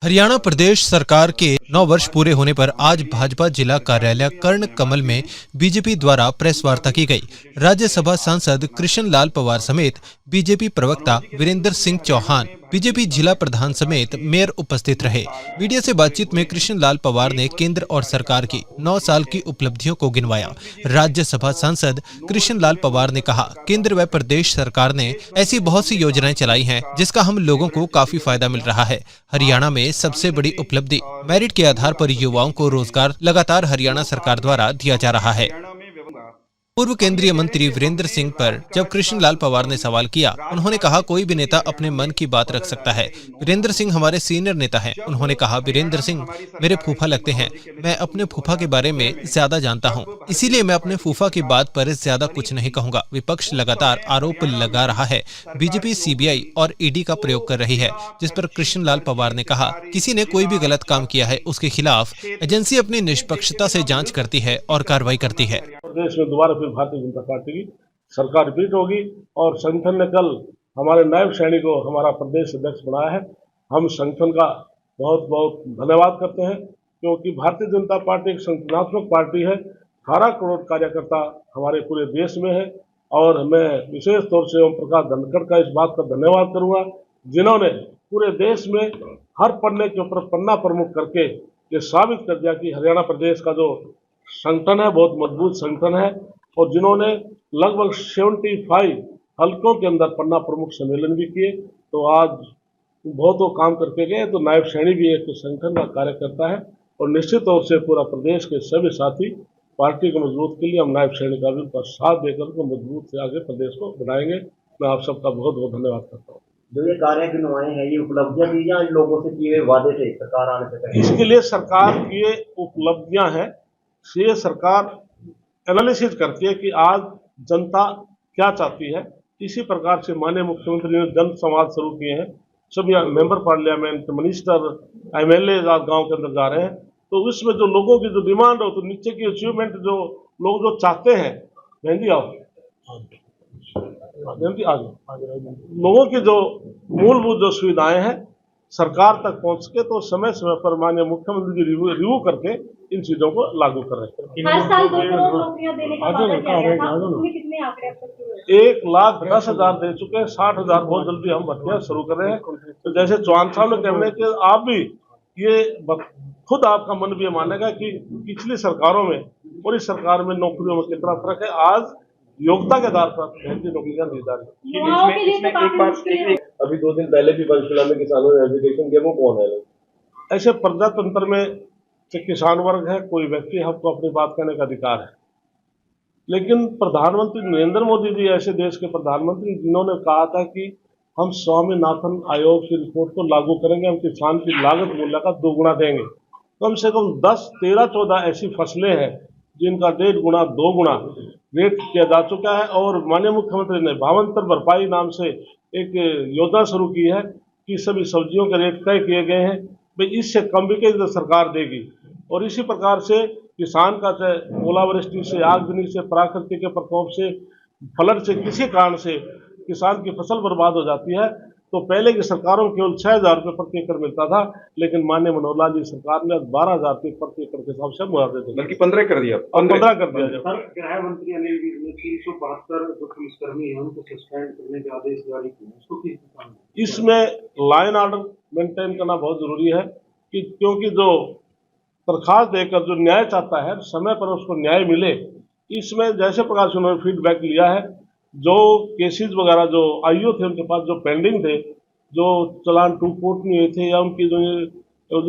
हरियाणा प्रदेश सरकार के 9 वर्ष पूरे होने पर आज भाजपा जिला कार्यालय कर्ण कमल में बीजेपी द्वारा प्रेस वार्ता की गई। राज्यसभा सांसद कृष्ण लाल पवार समेत बीजेपी प्रवक्ता वीरेंद्र सिंह चौहान, बीजेपी जिला प्रधान समेत मेयर उपस्थित रहे। मीडिया से बातचीत में कृष्ण लाल पवार ने केंद्र और सरकार की 9 साल की उपलब्धियों को गिनवाया। राज्यसभा सांसद कृष्ण लाल पवार ने कहा, केंद्र व प्रदेश सरकार ने ऐसी बहुत सी योजनाएं चलाई हैं जिसका हम लोगों को काफी फायदा मिल रहा है। हरियाणा में सबसे बड़ी उपलब्धि मेरिट के आधार पर युवाओं को रोजगार लगातार हरियाणा सरकार द्वारा दिया जा रहा है। पूर्व केंद्रीय मंत्री वीरेंद्र सिंह पर जब कृष्ण लाल पवार ने सवाल किया, उन्होंने कहा, कोई भी नेता अपने मन की बात रख सकता है। वीरेंद्र सिंह हमारे सीनियर नेता हैं। उन्होंने कहा, वीरेंद्र सिंह मेरे फूफा लगते हैं। मैं अपने फूफा के बारे में ज्यादा जानता हूं, इसीलिए मैं अपने फूफा की बात पर ज्यादा कुछ नहीं कहूंगा। विपक्ष लगातार आरोप लगा रहा है, बीजेपी सीबीआई और ईडी का प्रयोग कर रही है, जिस पर कृष्ण लाल पवार ने कहा, किसी ने कोई भी गलत काम किया है उसके खिलाफ एजेंसी अपनी निष्पक्षता से जांच करती है और कार्रवाई करती है। प्रदेश में दोबारा फिर भारतीय जनता पार्टी की सरकार रिपीट होगी और संगठन ने कल हमारे नायब सैनिक को हमारा प्रदेश अध्यक्ष बनाया है। हम संगठन का बहुत बहुत धन्यवाद करते हैं, क्योंकि भारतीय जनता पार्टी एक संगठनात्मक पार्टी है। 18 करोड़ कार्यकर्ता हमारे पूरे देश में है और मैं विशेष तौर से ओम प्रकाश धनखड़ का इस बात का धन्यवाद करूंगा, जिन्होंने पूरे देश में हर पन्ने के ऊपर पन्ना प्रमुख करके ये साबित कर दिया कि हरियाणा प्रदेश का जो संगठन है बहुत मजबूत संगठन है, और जिन्होंने लगभग 75 हलकों के अंदर पन्ना प्रमुख सम्मेलन भी किए। तो आज बहुत काम करके गए। तो नायब सैनिक भी एक संगठन का कार्यकर्ता है और निश्चित तौर से पूरा प्रदेश के सभी साथी पार्टी को मजबूत के लिए हम नायब सैनिक का भी उनका साथ देकर को मजबूत से आगे प्रदेश को बढ़ाएंगे। मैं आप सबका बहुत बहुत धन्यवाद करता हूँ। जो ये कार्य गिनवाए हैं, ये उपलब्धियां दी या लोगों से किए वादे थे सरकार आने से पहले? इसके लिए सरकार की ये उपलब्धियां हैं। ये सरकार एनालिसिस करती है कि आज जनता क्या चाहती है। इसी प्रकार से माननीय मुख्यमंत्री ने जन संवाद शुरू किए हैं। सभी मेंबर पार्लियामेंट, मिनिस्टर, एमएलए आज गांव के अंदर जा रहे हैं। तो उसमें जो लोगों की जो डिमांड हो, तो नीचे की अचीवमेंट जो लोग जो चाहते हैं, मेहंदी आओ लोगों की जो मूलभूत जो सुविधाएं हैं सरकार तक पहुंच के तो समय समय पर माननीय मुख्यमंत्री जी रिव्यू करके इन चीजों को लागू कर रहे हैं। हर साल 2 करोड़ नौकरियां देने का वादा किया गया था, उसमें कितने आंकड़े अब तक हुए? 1,10,000 दे चुके हैं, 60,000 बहुत जल्दी हम भर्तियां शुरू कर रहे हैं। तो जैसे चौहान साहब ने कहने कि आप भी ये खुद आपका मन भी ये मानेगा कि पिछली सरकारों में और इस सरकार में नौकरियों में कितना फर्क है। आज योग्यता के आधार पर नौकरियां दी जा रही है। अभी 2 दिन पहले भी पंचकुला में किसानों ने एजुकेशन किया, वो कौन है? ऐसे प्रजातंत्र में किसान वर्ग है, कोई व्यक्ति हमको अपनी बात कहने का अधिकार है, लेकिन प्रधानमंत्री नरेंद्र मोदी जी ऐसे देश के प्रधानमंत्री जिन्होंने कहा था कि हम स्वामीनाथन आयोग की रिपोर्ट को लागू करेंगे, हम किसान की लागत मूल्य का 2 गुना देंगे। कम से कम 10, 13, 14 ऐसी फसलें हैं जिनका 1.5 गुना 2 गुना रेट किया जा चुका है। और माननीय मुख्यमंत्री ने भावांतर भरपाई नाम से एक योजना शुरू की है कि सभी सब्जियों के रेट तय किए गए हैं, भाई इससे कम भी के सरकार देगी। और इसी प्रकार से किसान का चाहे ओलावृष्टि से, आगजनी से, प्राकृतिक के प्रकोप से, फ्लड से, किसी कारण से किसान की फसल बर्बाद हो जाती है, तो पहले की सरकारों में केवल 6,000 रुपये प्रति एकड़ मिलता था, लेकिन माननीय मनोहर लाल जी सरकार ने 12,000 रुपये प्रति एकड़ के हिसाब से मुआवजे थे, बल्कि 15 कर दिया। 15 कर दिया जाए। गृह मंत्री अनिल विज ने 372 जो पुलिसकर्मी है उनको सस्पेंड करने के आदेश जारी किए, उसको किस दिशा में? इसमें लाइन ऑर्डर मेंटेन करना बहुत जरूरी है कि क्योंकि जो दरखास्त देकर जो न्याय चाहता है समय पर उसको न्याय मिले। इसमें जैसे प्रकार से उन्होंने फीडबैक लिया है, जो केसेस वगैरह जो आईओ थे उनके पास जो पेंडिंग थे, जो चलान टू कोर्ट नहीं हुए थे या उनकी जो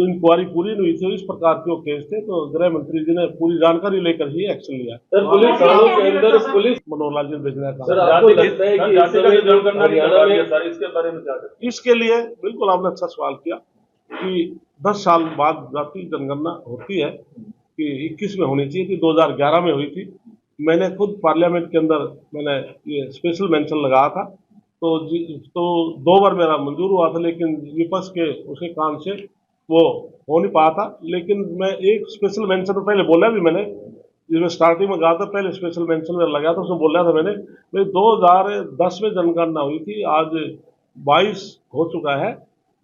इंक्वायरी पूरी नहीं हुई थी, इस प्रकार के वो केस थे, तो गृह मंत्री जी ने पूरी जानकारी लेकर ही एक्शन लिया। सर, पुलिस थानों के अंदर पुलिस मनोहर लाल जी भेजना का। सर, आपको लगता है कि इस समय जो हरियाणा में इसके बारे में क्या करें? इसके लिए बिल्कुल आपने अच्छा सवाल किया कि 10 साल बाद जाति जनगणना होती है कि 21 में होनी चाहिए थी, 2011 में हुई थी। मैंने खुद पार्लियामेंट के अंदर मैंने ये स्पेशल मेंशन लगाया था, तो 2 बार मेरा मंजूर हुआ था, लेकिन विपक्ष के उसके काम से वो हो नहीं पाया था। लेकिन मैं एक स्पेशल मेंशन तो पहले बोला भी मैंने, जिसमें स्टार्टिंग में कहा था, पहले स्पेशल मेंशन में लगा था, उसमें बोला था मैंने 2010 में जनगणना हुई थी, आज 22 हो चुका है,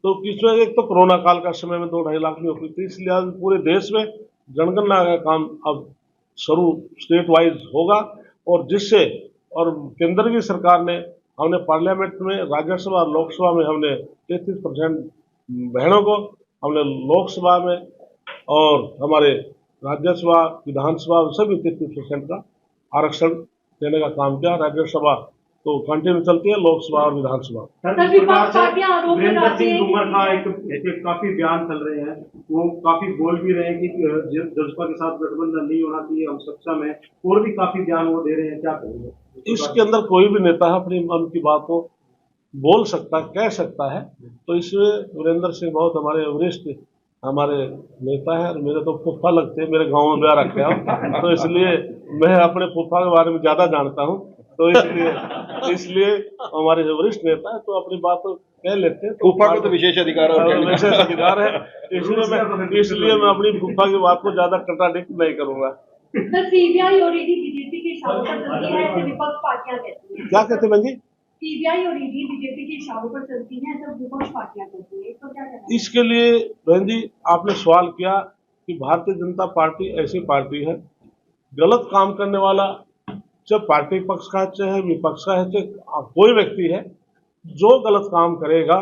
तो इसमें एक तो कोरोना काल का समय में 2-2.5 लाख नौकरी थी, इसलिए आज पूरे देश में जनगणना का काम अब शुरू स्टेट वाइज होगा, और जिससे और केंद्र की सरकार ने हमने पार्लियामेंट में, राज्यसभा और लोकसभा में हमने 33% बहनों को, हमने लोकसभा में और हमारे राज्यसभा विधानसभा सभी 33% का आरक्षण देने का काम किया। राज्यसभा तो कंटिन्यू चलती है, लोकसभा और विधानसभा। सर, जिस प्रकार से वीरेंद्र सिंह तोमर का एक काफी बयान चल रहे हैं, वो काफी बोल भी रहे हैं कि जसपा के साथ गठबंधन नहीं होना चाहिए हम सत्ता में, और भी काफी बयान वो दे रहे हैं, क्या करेंगे? इसके अंदर कोई भी नेता अपनी मन की बात को बोल सकता है, कह सकता है, तो इसमें वीरेंद्र सिंह बहुत हमारे वरिष्ठ हमारे नेता है, और मेरे तो फूफा लगते हैं, मेरे गांव में ब्याह रखे हैं, तो इसलिए मैं अपने फूफा के बारे में ज्यादा जानता हूं, तो इसलिए हमारे जो वरिष्ठ नेता है तो अपनी बात कह लेते हैं। फूफा को तो विशेष अधिकार है, इसलिए मैं अपनी फूफा की बात को ज्यादा कंट्राडिक्ट नहीं करूंगा। सर, सीबीआई और ईडी बीजेपी के इशारों पर चलती है, ऐसे विपक्ष पार्टियां कहती हैं। क्या कहते हैं जी? सीबीआई और ईडी बीजेपी के इशारों पर चलती है, ऐसा विपक्ष पार्टियां कहती हैं, तो क्या कहना है? इसके लिए बहन जी आपने सवाल किया कि भारतीय जनता पार्टी ऐसी पार्टी है, गलत काम करने वाला चाहे पार्टी पक्ष का है, चाहे विपक्ष का है, चाहे कोई व्यक्ति है, जो गलत काम करेगा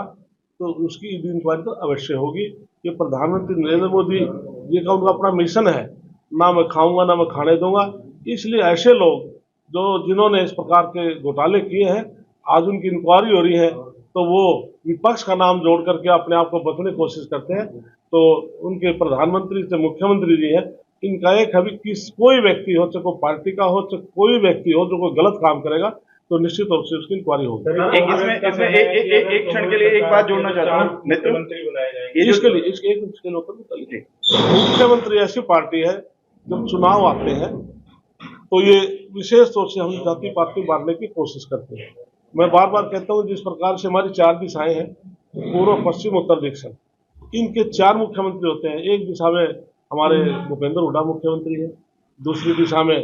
तो उसकी ईडी इंक्वायरी तो अवश्य होगी। ये प्रधानमंत्री नरेंद्र मोदी जी का उनका अपना मिशन है, ना मैं खाऊंगा ना मैं खाने दूंगा, इसलिए ऐसे लोग जो जिन्होंने इस प्रकार के घोटाले किए हैं, आज उनकी इंक्वायरी हो रही है, तो वो विपक्ष का नाम जोड़ करके अपने आप को बचने की कोशिश करते हैं। तो उनके प्रधानमंत्री से मुख्यमंत्री जी हैं, इनका एक अभी कोई व्यक्ति हो, चाहे कोई पार्टी का हो, चाहे कोई व्यक्ति हो जो कोई गलत काम करेगा तो निश्चित रूप से उसकी इंक्वायरी होगी। एक क्षण के लिए एक बात जोड़ना चाहता हूँ, मुख्यमंत्री बनाए जाएंगे इसके लिए मुख्यमंत्री ऐसी पार्टी है, जब चुनाव आते हैं तो ये विशेष तौर से हम जाति पाति बांटने की कोशिश करते हैं। मैं बार बार कहता हूँ, जिस प्रकार से हमारी 4 दिशाएं हैं, पूर्व पश्चिम उत्तर दक्षिण, इनके 4 मुख्यमंत्री होते हैं। एक दिशा में हमारे भूपेंद्र हुड्डा मुख्यमंत्री है, दूसरी दिशा में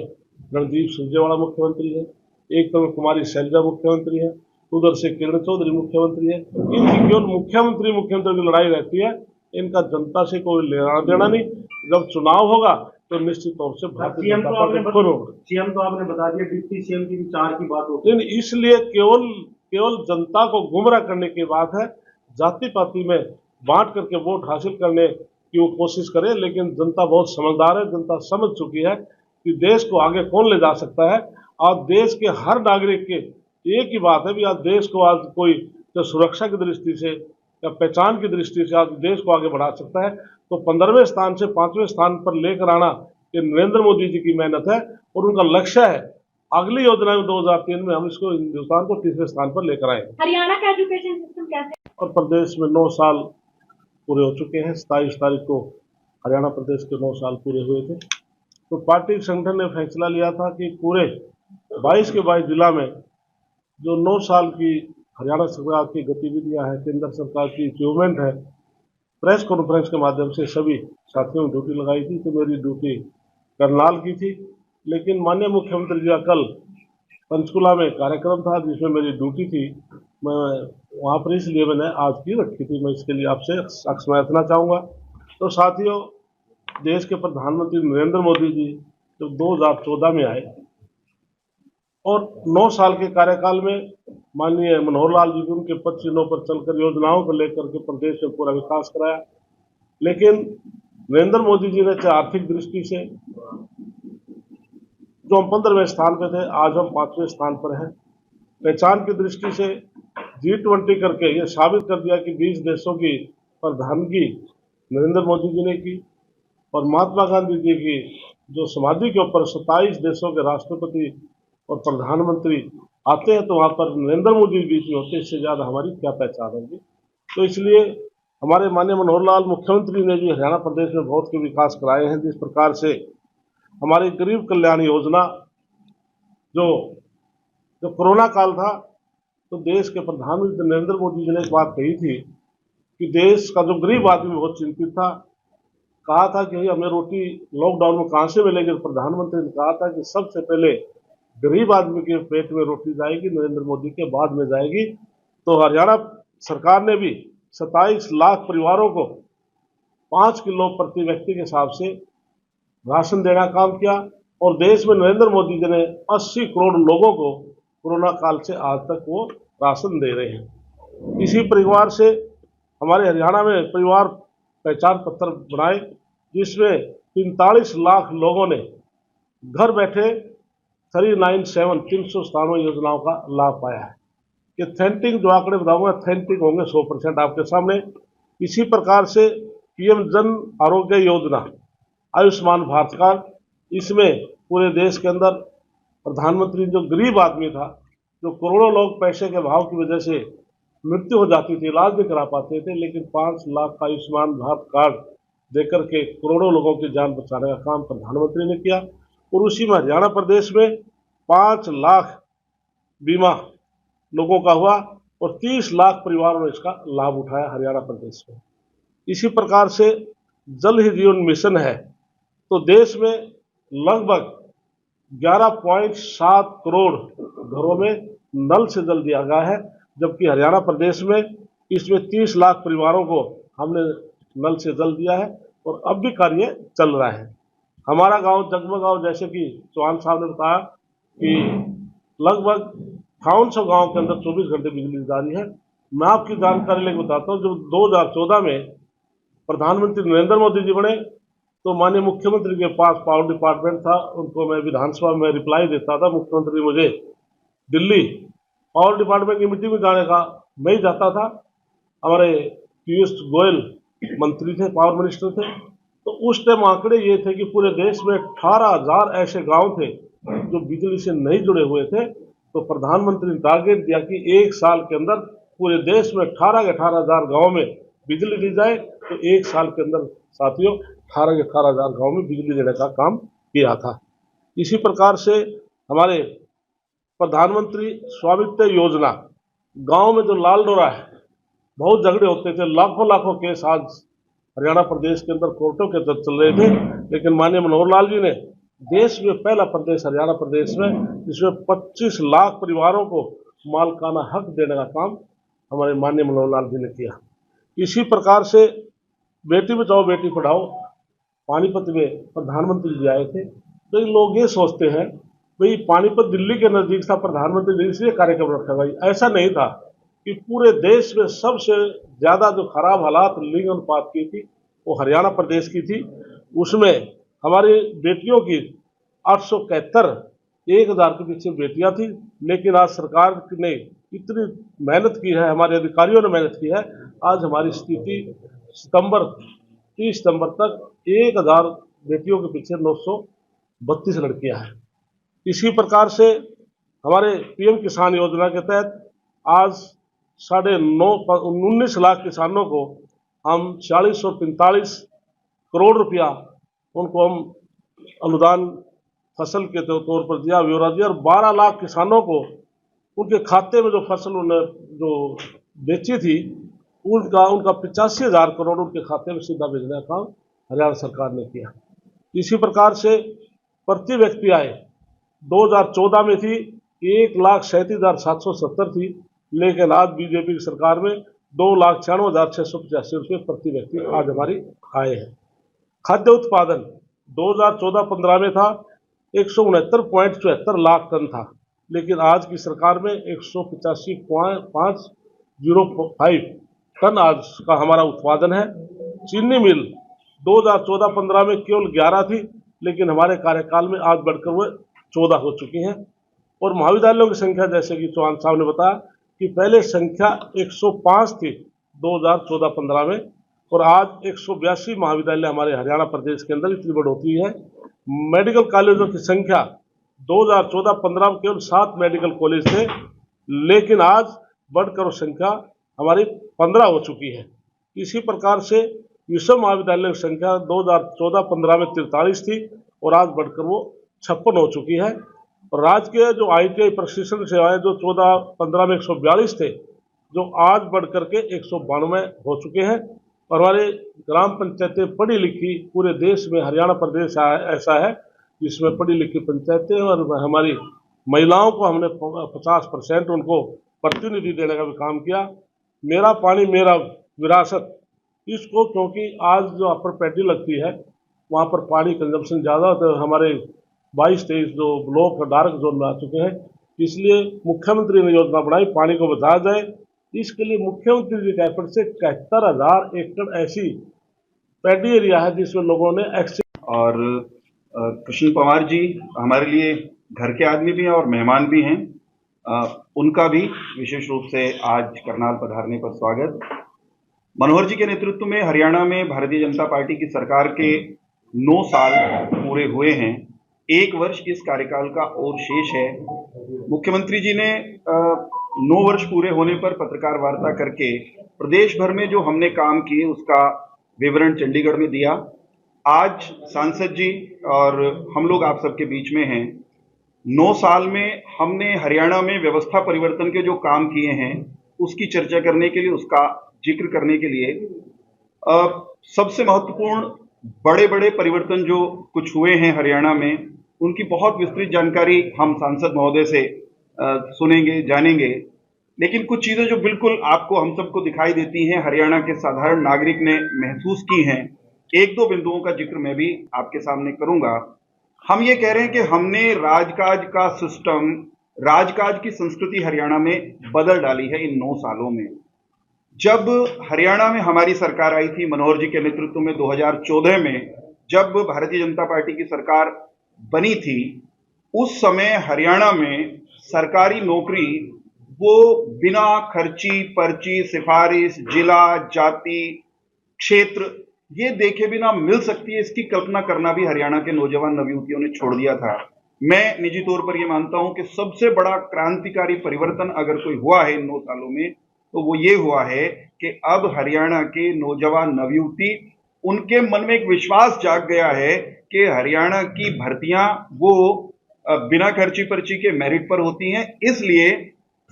रणदीप सुरजेवाला मुख्यमंत्री है, एक तो कुमारी शैलजा मुख्यमंत्री है, उधर से किरण चौधरी मुख्यमंत्री है। इनकी केवल मुख्यमंत्री की लड़ाई रहती है, इनका जनता से कोई लेना देना नहीं। जब चुनाव होगा तो निश्चित तौर से भारतीय जनता पार्टी होगा। सीएम तो आपने बता दिया, डिप्टी सीएम की विचार की बात होती है, इसलिए केवल जनता को गुमराह करने की बात है। जाति पाति में बांट करके वोट हासिल करने की वो कोशिश करे, लेकिन जनता बहुत समझदार है, जनता समझ चुकी है कि देश को आगे कौन ले जा सकता है। आज देश के हर नागरिक के एक ही बात है भी, आज देश को आज कोई तो सुरक्षा की दृष्टि से या पहचान की दृष्टि से आज देश को आगे बढ़ा सकता है, तो 15वें स्थान से 5वें स्थान पर लेकर आना ये नरेंद्र मोदी जी की मेहनत है, और उनका लक्ष्य है अगली योजना में 2003 में हम इसको हिंदुस्तान को 3रे स्थान पर लेकर आए। हरियाणा का एजुकेशन सिस्टम कैसे? और प्रदेश में 9 साल पूरे हो चुके हैं। 27 तारीख को हरियाणा प्रदेश के 9 साल पूरे हुए थे, तो पार्टी संगठन ने फैसला लिया था कि पूरे 22 के 22 जिला में जो 9 साल की हरियाणा सरकार की गतिविधियां हैं, केंद्र सरकार की अचीवमेंट है, प्रेस कॉन्फ्रेंस के माध्यम से सभी साथियों ने ड्यूटी लगाई थी। तो मेरी ड्यूटी करनाल की थी, लेकिन माननीय मुख्यमंत्री जी का कल पंचकुला में कार्यक्रम था जिसमें मेरी ड्यूटी थी, मैं वहाँ पर इसलिए मैंने आज की रखी थी। मैं इसके लिए आपसे क्षमा याचना चाहूँगा। तो साथियों, देश के प्रधानमंत्री नरेंद्र मोदी जी जब 2014 में आए और 9 साल के कार्यकाल में माननीय मनोहर लाल जी उनके पद चिन्हों पर चलकर योजनाओं को लेकर के प्रदेश में पूरा विकास कराया, लेकिन नरेंद्र मोदी जी ने चाहे आर्थिक दृष्टि से जो हम 15वें स्थान पर थे, आज हम 5वें स्थान पर हैं। पहचान की दृष्टि से G20 करके ये साबित कर दिया कि 20 देशों की प्रधानगी नरेंद्र मोदी जी ने की, और महात्मा गांधी जी की जो समाधि के ऊपर 27 देशों के राष्ट्रपति और प्रधानमंत्री आते हैं, तो वहाँ पर नरेंद्र मोदी बीच में होते, इससे ज़्यादा हमारी क्या पहचान होगी। तो इसलिए हमारे माननीय मनोहर लाल मुख्यमंत्री ने भी हरियाणा प्रदेश में बहुत के विकास कराए हैं। जिस प्रकार से हमारी गरीब कल्याण योजना, जो कोरोना काल था, तो देश के प्रधानमंत्री नरेंद्र मोदी जी ने एक बात कही थी कि देश का जो गरीब आदमी बहुत चिंतित था, कहा था कि हमें रोटी लॉकडाउन में कहाँ से मिलेगी। प्रधानमंत्री ने कहा था कि सबसे पहले गरीब आदमी के पेट में रोटी जाएगी, नरेंद्र मोदी के बाद में जाएगी। तो हरियाणा सरकार ने भी 27 लाख परिवारों को 5 किलो प्रति व्यक्ति के हिसाब से राशन देने का काम किया और देश में नरेंद्र मोदी जी ने 80 करोड़ लोगों को कोरोना काल से आज तक वो राशन दे रहे हैं। इसी परिवार से हमारे हरियाणा में परिवार पहचान पत्र बनाए जिसमें 45 लाख लोगों ने घर बैठे 397 योजनाओं का लाभ पाया है। ये ऑथेंटिक जो आंकड़े बताऊंगा ऑथेंटिक होंगे 100% आपके सामने। इसी प्रकार से पीएम जन आरोग्य योजना, आयुष्मान भारत कार्ड, इसमें पूरे देश के अंदर प्रधानमंत्री जो गरीब आदमी था, जो करोड़ों लोग पैसे के अभाव की वजह से मृत्यु हो जाती थी, इलाज नहीं करा पाते थे, लेकिन 5 लाख का आयुष्मान भारत कार्ड देकर के करोड़ों लोगों की जान बचाने का काम प्रधानमंत्री ने किया। और उसी में हरियाणा प्रदेश में 5 लाख बीमा लोगों का हुआ और 30 लाख परिवारों ने इसका लाभ उठाया हरियाणा प्रदेश में। इसी प्रकार से जल ही जीवन मिशन है, तो देश में लगभग 11.7 करोड़ घरों में नल से जल दिया गया है, जबकि हरियाणा प्रदेश में इसमें 30 लाख परिवारों को हमने नल से जल दिया है और अब भी कार्य चल रहा है। हमारा गांव जगमग गांव, जैसे कि चौहान साहब ने बताया कि लगभग 5800 गांव के अंदर 24 घंटे बिजली जारी है। मैं आपकी जानकारी लेकर बताता हूँ, जब 2014 में प्रधानमंत्री नरेंद्र मोदी जी बने तो माननीय मुख्यमंत्री के पास पावर डिपार्टमेंट था, उनको मैं विधानसभा में रिप्लाई देता था। मुख्यमंत्री मुझे दिल्ली पावर डिपार्टमेंट की मीटिंग में जाने का मैं ही जाता था, हमारे पीयूष गोयल मंत्री थे, पावर मिनिस्टर थे। तो उस टाइम आंकड़े ये थे कि पूरे देश में 18,000 ऐसे गांव थे जो बिजली से नहीं जुड़े हुए थे। तो प्रधानमंत्री ने टारगेट दिया कि 1 साल के अंदर पूरे देश में 18,000 गाँव में बिजली दी जाए। तो 1 साल के अंदर साथियों 18,000 गाँव में बिजली देने का काम किया था। इसी प्रकार से हमारे प्रधानमंत्री स्वामित्व योजना, गांव में जो लाल डोरा है, बहुत झगड़े होते थे, लाखों केस आज हरियाणा प्रदेश के अंदर कोर्टों के अंदर चल रहे थे, लेकिन माननीय मनोहर लाल जी ने देश में पहला प्रदेश हरियाणा प्रदेश में जिसमें 25 लाख परिवारों को मालकाना हक देने का काम हमारे माननीय मनोहर लाल जी ने किया। इसी प्रकार से बेटी बचाओ बेटी पढ़ाओ, पानीपत में प्रधानमंत्री जी आए थे। तो लोग ये सोचते हैं भाई पानीपत दिल्ली के नज़दीक था, प्रधानमंत्री ने इसलिए कार्यक्रम रखा भाई, ऐसा नहीं था। कि पूरे देश में सबसे ज़्यादा जो खराब हालात लिंग अनुपात की थी वो हरियाणा प्रदेश की थी। उसमें हमारी बेटियों की 871 1000 के पीछे बेटियां थी, लेकिन आज सरकार ने इतनी मेहनत की है, हमारे अधिकारियों ने मेहनत की है, आज हमारी स्थिति 30 सितंबर तक 1000 बेटियों के पीछे 932 लड़कियां हैं। इसी प्रकार से हमारे पीएम किसान योजना के तहत आज 19 लाख किसानों को हम 4645 करोड़ रुपया उनको हम अनुदान फसल के तौर पर दिया, ब्यौरा दिया, और 12 लाख किसानों को उनके खाते में जो फसल उन्होंने जो बेची थी उनका 85,000 करोड़ उनके खाते में सीधा भेजने का काम हरियाणा सरकार ने किया। इसी प्रकार से प्रति व्यक्ति आय 2014 में थी 1,37,770 थी, लेकिन आज बीजेपी की सरकार में 2,96,685 रुपये प्रति व्यक्ति आज हमारी आय है। खाद्य उत्पादन 2014-15 में था 169.74 लाख टन था, लेकिन आज की सरकार में 185.505 टन आज का हमारा उत्पादन है। चीनी मिल 2014-15 में केवल 11 थी, लेकिन हमारे कार्यकाल में आज बढ़कर वो 14 हो चुकी हैं। और महाविद्यालयों की संख्या जैसे कि चौहान साहब ने बताया कि पहले संख्या 105 थी 2014-15 में, और आज 182 महाविद्यालय हमारे हरियाणा प्रदेश के अंदर इतनी बढ़ोतरी है। मेडिकल कॉलेजों की संख्या 2014-15 में केवल 7 मेडिकल कॉलेज थे, लेकिन आज बढ़कर संख्या हमारी 15 हो चुकी है। इसी प्रकार से विश्व महाविद्यालय की संख्या 2014-15 में 43 थी और आज बढ़कर वो 56 हो चुकी है। और राज्य के जो ITI प्रशिक्षण सेवाएं जो 14-15 में 142 थे, जो आज बढ़कर के 192 हो चुके हैं। और हमारे ग्राम पंचायतें पढ़ी लिखी पूरे देश में हरियाणा प्रदेश ऐसा है जिसमें पढ़ी लिखी पंचायतें, और हमारी महिलाओं को हमने 50% उनको प्रतिनिधि देने का भी काम किया। मेरा पानी मेरा विरासत, इसको क्योंकि आज जो अपर पैडी लगती है वहाँ पर पानी कंजम्पशन ज़्यादा होता है, हमारे 22-23 जो ब्लॉक डार्क जोन में आ चुके हैं, इसलिए मुख्यमंत्री ने योजना बनाई पानी को बचाया जाए। इसके लिए मुख्यमंत्री जी के एफर्ट से 71,000 एकड़ ऐसी पैडी एरिया है जिसमें लोगों ने एक्सेस। और कृष्ण पवार जी हमारे लिए घर के आदमी भी हैं और मेहमान भी हैं। उनका भी विशेष रूप से आज करनाल पधारने पर स्वागत। मनोहर जी के नेतृत्व में हरियाणा में भारतीय जनता पार्टी की सरकार के 9 साल पूरे हुए हैं। 1 वर्ष इस कार्यकाल का और शेष है। मुख्यमंत्री जी ने 9 वर्ष पूरे होने पर पत्रकार वार्ता करके प्रदेश भर में जो हमने काम किए उसका विवरण चंडीगढ़ में दिया। आज सांसद जी और हम लोग आप सबके बीच में हैं। 9 साल में हमने हरियाणा में व्यवस्था परिवर्तन के जो काम किए हैं उसकी चर्चा करने के लिए, उसका जिक्र करने के लिए सबसे महत्वपूर्ण बड़े बड़े परिवर्तन जो कुछ हुए हैं हरियाणा में, उनकी बहुत विस्तृत जानकारी हम सांसद महोदय से सुनेंगे, जानेंगे। लेकिन कुछ चीजें जो बिल्कुल आपको, हम सबको दिखाई देती हैं, हरियाणा के साधारण नागरिक ने महसूस की हैं, 1-2 बिंदुओं का जिक्र मैं भी आपके सामने करूंगा। हम ये कह रहे हैं कि हमने राजकाज का सिस्टम, राजकाज की संस्कृति हरियाणा में बदल डाली है इन 9 सालों में। जब हरियाणा में हमारी सरकार आई थी मनोहर जी के नेतृत्व में 2014 में, जब भारतीय जनता पार्टी की सरकार बनी थी, उस समय हरियाणा में सरकारी नौकरी वो बिना खर्ची, पर्ची, सिफारिश, जिला, जाति, क्षेत्र ये देखे बिना मिल सकती है, इसकी कल्पना करना भी हरियाणा के नौजवान नवयुवतियों ने छोड़ दिया था। मैं निजी तौर पर यह मानता हूं कि सबसे बड़ा क्रांतिकारी परिवर्तन अगर कोई हुआ है इन 9 सालों में तो वो ये हुआ है कि अब हरियाणा के नौजवान नवयुवती, उनके मन में एक विश्वास जाग गया है कि हरियाणा की भर्तियां वो बिना खर्ची पर्ची के मेरिट पर होती हैं। इसलिए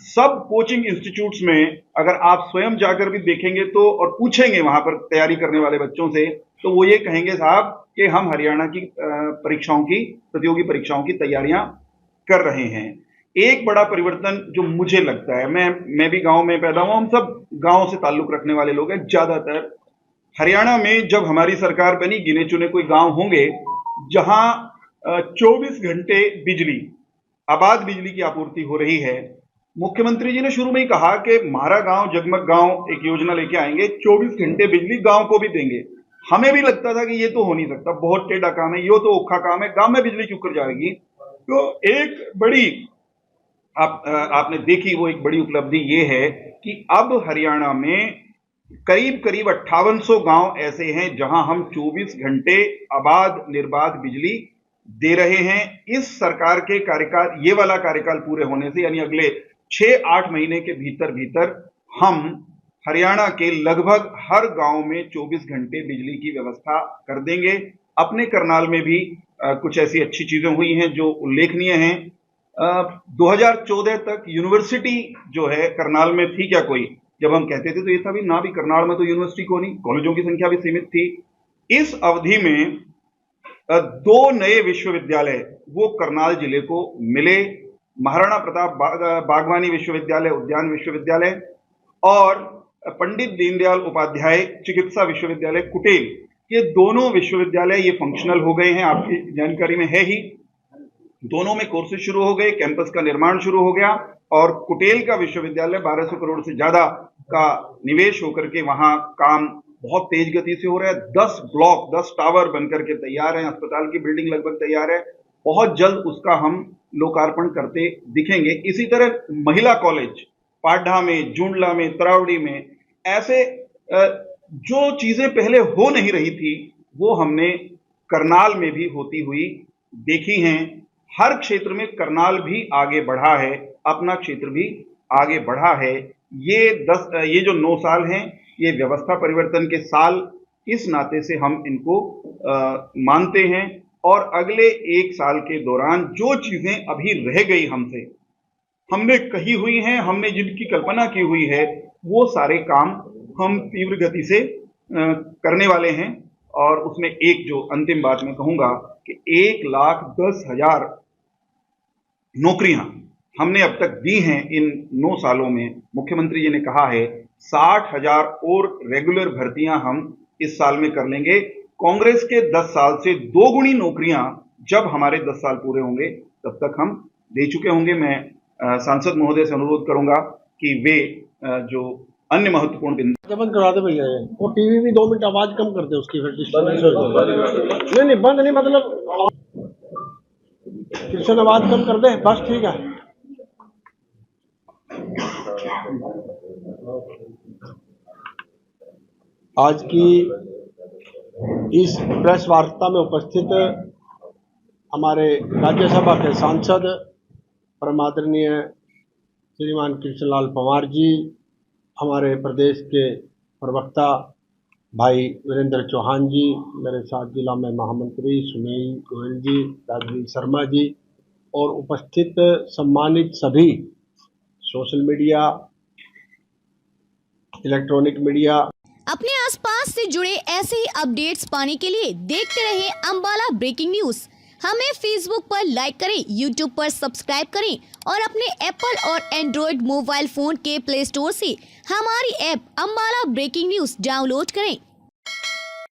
सब कोचिंग इंस्टीट्यूट्स में अगर आप स्वयं जाकर भी देखेंगे तो और पूछेंगे वहां पर तैयारी करने वाले बच्चों से, तो वो ये कहेंगे साहब कि हम हरियाणा की परीक्षाओं की, प्रतियोगी परीक्षाओं की तैयारियां कर रहे हैं। एक बड़ा परिवर्तन जो मुझे लगता है, मैं भी गांव में पैदा हुआ, हम सब गांव से ताल्लुक रखने वाले लोग हैं ज्यादातर। हरियाणा में जब हमारी सरकार बनी, गिने चुने कोई गांव होंगे जहां 24 घंटे बिजली, आबाद बिजली की आपूर्ति हो रही है। मुख्यमंत्री जी ने शुरू में ही कहा कि मारा गांव जगमग गांव एक योजना लेके आएंगे, 24 घंटे बिजली गांव को भी देंगे। हमें भी लगता था कि ये तो हो नहीं सकता, बहुत टेढ़ा काम है, ये तो औखा काम है, गांव में बिजली क्यों कर जाएगी। तो एक बड़ी आपने देखी वो एक बड़ी उपलब्धि ये है कि अब हरियाणा में करीब 5800 गांव ऐसे हैं जहां हम 24 घंटे आबाद निर्बाध बिजली दे रहे हैं। इस सरकार के कार्यकाल, ये वाला कार्यकाल पूरे होने से, यानी अगले 6-8 महीने के भीतर भीतर हम हरियाणा के लगभग हर गांव में 24 घंटे बिजली की व्यवस्था कर देंगे। अपने करनाल में भी कुछ ऐसी अच्छी चीजें हुई हैं जो उल्लेखनीय हैं। 2014 तक यूनिवर्सिटी जो है करनाल में थी क्या कोई, जब हम कहते थे तो ये था भी ना, भी करनाल में तो यूनिवर्सिटी को नहीं, कॉलेजों की संख्या भी सीमित थी। इस अवधि में 2 नए विश्वविद्यालय वो करनाल जिले को मिले, महाराणा प्रताप बागवानी विश्वविद्यालय, उद्यान विश्वविद्यालय और पंडित दीनदयाल उपाध्याय चिकित्सा विश्वविद्यालय कुटेल, ये दोनों विश्वविद्यालय ये फंक्शनल हो गए हैं, आपकी जानकारी में है ही। दोनों में कोर्सेज शुरू हो गए, कैंपस का निर्माण शुरू हो गया और कुटेल का विश्वविद्यालय 1200 करोड़ से ज्यादा का निवेश होकर के वहां काम बहुत तेज गति से हो रहा है। 10 ब्लॉक, 10 टावर बनकर के तैयार हैं, अस्पताल की बिल्डिंग लगभग तैयार है, बहुत जल्द उसका हम लोकार्पण करते दिखेंगे। इसी तरह महिला कॉलेज पाड्ढा में, जुंडला में, तरावड़ी में, ऐसे जो चीजें पहले हो नहीं रही थी वो हमने करनाल में भी होती हुई देखी हैं। हर क्षेत्र में करनाल भी आगे बढ़ा है, अपना क्षेत्र भी आगे बढ़ा है। ये जो 9 साल हैं ये व्यवस्था परिवर्तन के साल, इस नाते से हम इनको मानते हैं। और अगले 1 साल के दौरान जो चीजें अभी रह गई हमसे, हमने कही हुई हैं, हमने जिनकी कल्पना की हुई है, वो सारे काम हम तीव्र गति से करने वाले हैं। और उसमें एक जो अंतिम बात मैं कहूंगा कि 1,10,000 नौकरियां हमने अब तक दी हैं इन 9 सालों में। मुख्यमंत्री जी ने कहा है 60,000 और रेगुलर भर्तियां हम इस साल में कर लेंगे। कांग्रेस के 10 साल से 2 गुनी नौकरियां जब हमारे 10 साल पूरे होंगे तब तक हम दे चुके होंगे। मैं सांसद महोदय से अनुरोध करूंगा कि वे जो अन्य महत्वपूर्ण बिंदु बंद करा दे भैया ये, और टीवी भी 2 मिनट आवाज कम कर दे उसकी, फिर नहीं बंद नहीं, मतलब कृष्ण आवाज कम कर दे बस, ठीक है। आज की इस प्रेस वार्ता में उपस्थित हमारे राज्यसभा के सांसद परम आदरणीय श्रीमान कृष्णलाल पंवार जी, हमारे प्रदेश के प्रवक्ता भाई वीरेंद्र चौहान जी, मेरे साथ जिला में महामंत्री सुनील गोयल जी, राजवीर शर्मा जी, और उपस्थित सम्मानित सभी सोशल मीडिया, इलेक्ट्रॉनिक मीडिया। अपने आसपास से जुड़े ऐसे ही अपडेट्स पाने के लिए देखते रहिए अंबाला ब्रेकिंग न्यूज। हमें फेसबुक पर लाइक करें, यूट्यूब पर सब्सक्राइब करें और अपने एप्पल और एंड्रॉयड मोबाइल फोन के प्ले स्टोर से हमारी app Ambala breaking news download करें।